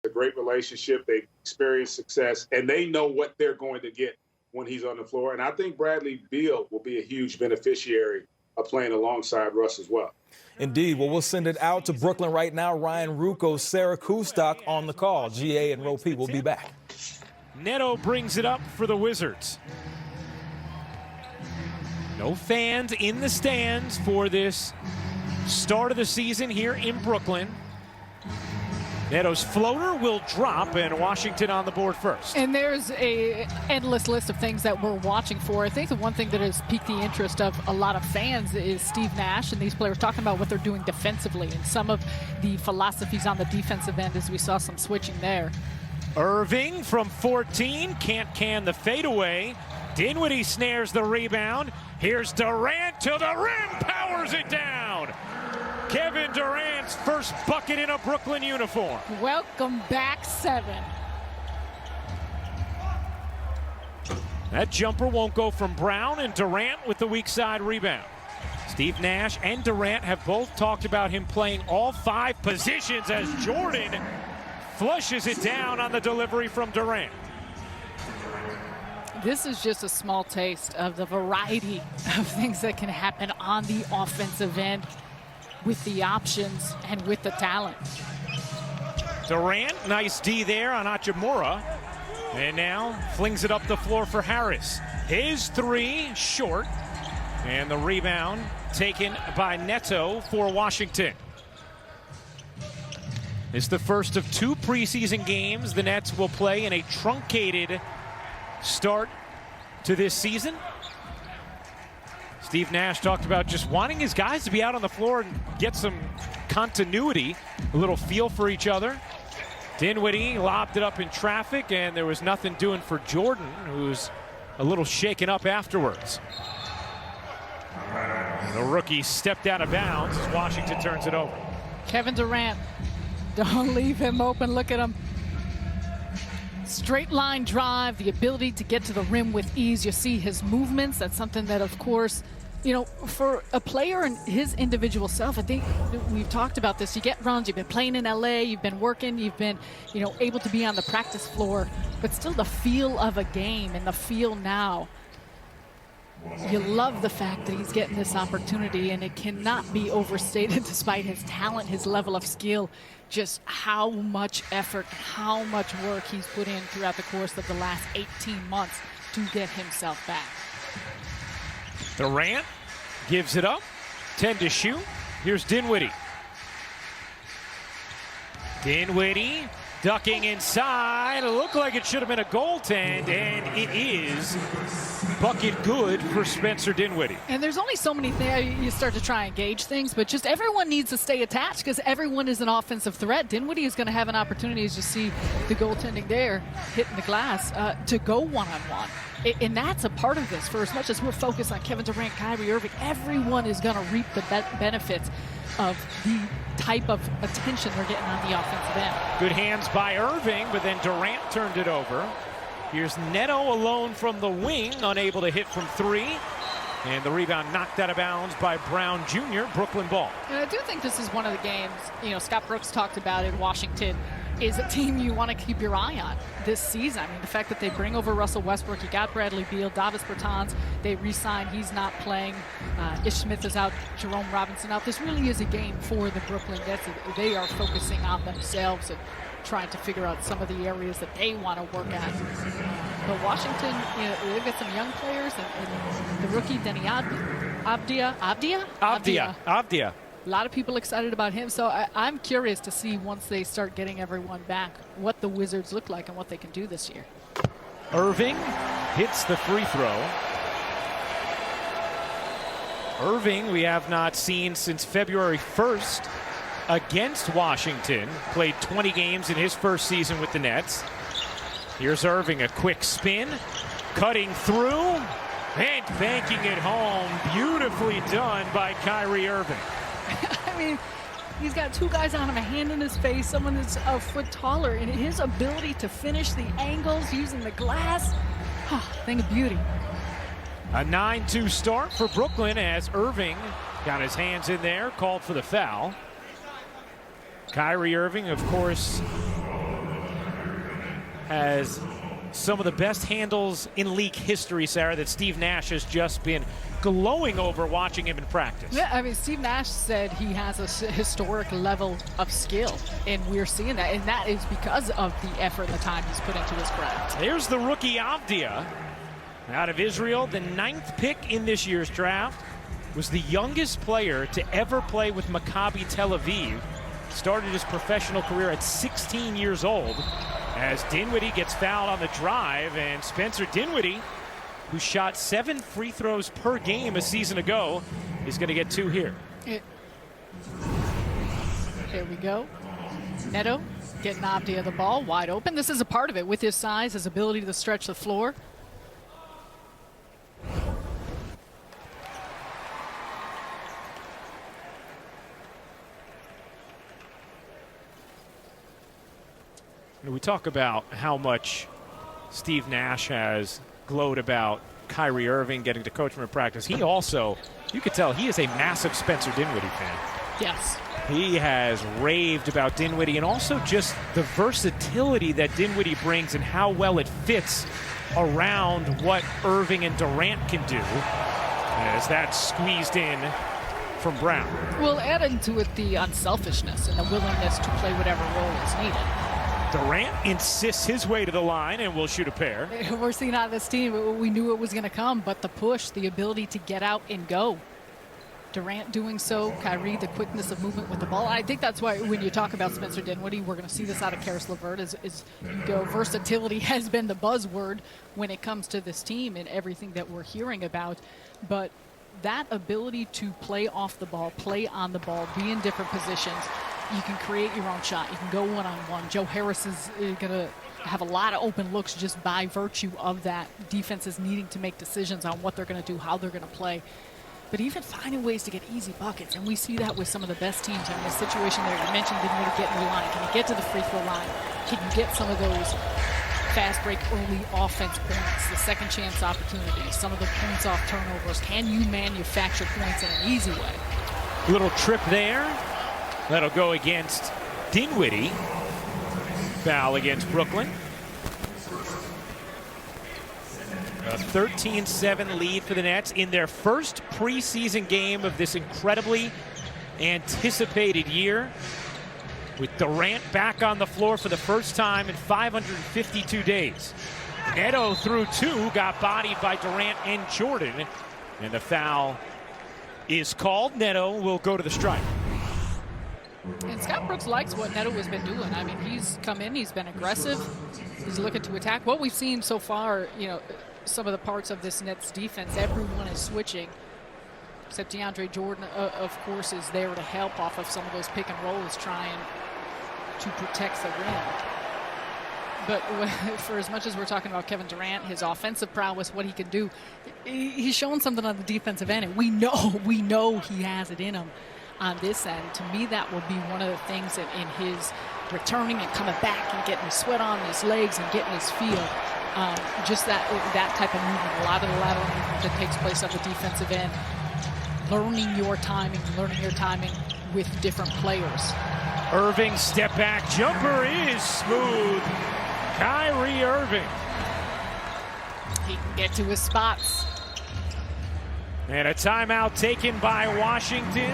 a great relationship. They've experienced success, and they know what they're going to get when he's on the floor. And I think Bradley Beal will be a huge beneficiary of playing alongside Russ as well. Indeed. Well, we'll send it out to Brooklyn right now. Ryan Rucco, Sarah Kustok on the call. GA and Ro P will be back. Neto brings it up for the Wizards. No fans in the stands for this start of the season here in Brooklyn. Neto's floater will drop, and Washington on the board first. And there's a endless list of things that we're watching for. I think the one thing that has piqued the interest of a lot of fans is Steve Nash and these players talking about what they're doing defensively and some of the philosophies on the defensive end, as we saw some switching there. Irving from 14 can't can the fadeaway. Dinwiddie snares the rebound. Here's Durant to the rim, powers it down. Kevin Durant's first bucket in a Brooklyn uniform. Welcome back, 7. That jumper won't go from Brown, and Durant with the weak side rebound. Steve Nash and Durant have both talked about him playing all 5 positions as Jordan flushes it down on the delivery from Durant. This is just a small taste of the variety of things that can happen on the offensive end with the options and with the talent. Durant, nice D there on Hachimura. And now flings it up the floor for Harris. His 3 short. And the rebound taken by Neto for Washington. It's the first of 2 preseason games the Nets will play in a truncated start to this season. Steve Nash talked about just wanting his guys to be out on the floor and get some continuity, a little feel for each other. Dinwiddie lobbed it up in traffic, and there was nothing doing for Jordan, who's a little shaken up afterwards. The rookie stepped out of bounds as Washington turns it over. Kevin Durant, don't leave him open. Look at him. Straight line drive, the ability to get to the rim with ease. You see his movements. That's something that, of course, you know, for a player and his individual self, I think we've talked about this. You get runs, you've been playing in LA, you've been working, you've been, you know, able to be on the practice floor, but still the feel of a game and the feel now. You love the fact that he's getting this opportunity, and it cannot be overstated despite his talent, his level of skill, just how much effort, how much work he's put in throughout the course of the last 18 months to get himself back. Durant gives it up, 10 to shoot. Here's Dinwiddie. Dinwiddie ducking inside. It looked like it should have been a goaltend, and it is bucket good for Spencer Dinwiddie. And there's only so many things you start to try and gauge things, but just everyone needs to stay attached because everyone is an offensive threat. Dinwiddie is going to have an opportunity, as you see the goaltending there, hitting the glass, to go one-on-one. And that's a part of this. For as much as we're focused on Kevin Durant, Kyrie Irving, everyone is going to reap the benefits of the type of attention they're getting on the offensive end. Good hands by Irving, but then Durant turned it over. Here's Neto alone from the wing, unable to hit from 3. And the rebound knocked out of bounds by Brown Jr., Brooklyn ball. And I do think this is one of the games, you know, Scott Brooks talked about in Washington, is a team you want to keep your eye on this season. I mean, the fact that they bring over Russell Westbrook, you got Bradley Beal, Davis Bertans, they re-sign, he's not playing. Ish Smith is out, Jerome Robinson out. This really is a game for the Brooklyn Nets. They are focusing on themselves and trying to figure out some of the areas that they want to work at. But Washington, you know, they've got some young players, and the rookie, Denny Avdia. A lot of people excited about him, so I'm curious to see once they start getting everyone back what the Wizards look like and what they can do this year. Irving hits the free throw. Irving we have not seen since February 1st against Washington. Played 20 games in his first season with the Nets. Here's Irving, a quick spin, cutting through, and banking it home. Beautifully done by Kyrie Irving. I mean, he's got 2 guys on him, a hand in his face, someone that's a foot taller, and his ability to finish the angles using the glass, thing of beauty. A 9-2 start for Brooklyn as Irving got his hands in there, called for the foul. Kyrie Irving, of course, has some of the best handles in league history, Sarah, that Steve Nash has just been glowing over watching him in practice. Yeah, I mean, Steve Nash said he has a historic level of skill, and we're seeing that, and that is because of the effort and the time he's put into his craft. There's the rookie Avdia out of Israel, the 9th pick in this year's draft, was the youngest player to ever play with Maccabi Tel Aviv. Started his professional career at 16 years old, as Dinwiddie gets fouled on the drive, and Spencer Dinwiddie, who shot 7 free throws per game a season ago, is going to get 2 here. Here we go. Neto getting Avdia the ball wide open. This is a part of it with his size, his ability to stretch the floor. We talk about how much Steve Nash has glowed about Kyrie Irving getting to coach him in practice. He also, you could tell, he is a massive Spencer Dinwiddie fan. Yes. He has raved about Dinwiddie, and also just the versatility that Dinwiddie brings and how well it fits around what Irving and Durant can do, as that's squeezed in from Brown. Well, adding to it the unselfishness and the willingness to play whatever role is needed. Durant insists his way to the line and will shoot a pair. We're seeing out of this team, we knew it was going to come, but the push, the ability to get out and go. Durant doing so, Kyrie, the quickness of movement with the ball. I think that's why when you talk about Spencer Dinwiddie, we're going to see this out of Karis LeVert is you go, versatility has been the buzzword when it comes to this team and everything that we're hearing about. But that ability to play off the ball, play on the ball, be in different positions, you can create your own shot. You can go one-on-one. Joe Harris is going to have a lot of open looks just by virtue of that. Defenses needing to make decisions on what they're going to do, how they're going to play. But even finding ways to get easy buckets, and we see that with some of the best teams. I mean, the situation there, you mentioned didn't really get in the line. Can you get to the free throw line? Can you get some of those fast break early offense points, the second chance opportunities, some of the points off turnovers? Can you manufacture points in an easy way? Little trip there. That'll go against Dinwiddie. Foul against Brooklyn. A 13-7 lead for the Nets in their first preseason game of this incredibly anticipated year, with Durant back on the floor for the first time in 552 days. Neto through 2, got bodied by Durant and Jordan, and the foul is called. Neto will go to the strike. And Scott Brooks likes what Neto has been doing. I mean, he's come in, he's been aggressive, he's looking to attack. What we've seen so far, you know, some of the parts of this Nets defense, everyone is switching, except DeAndre Jordan, of course, is there to help off of some of those pick and rolls, trying to protect the rim. But for as much as we're talking about Kevin Durant, his offensive prowess, what he can do, he's showing something on the defensive end, and we know he has it in him on this end. To me, that will be one of the things that in his returning and coming back and getting his sweat on his legs and getting his feel. Just that type of movement, a lot of the lateral movement that takes place on the defensive end, learning your timing with different players. Irving step back jumper is smooth. Kyrie Irving. He can get to his spots. And a timeout taken by Washington.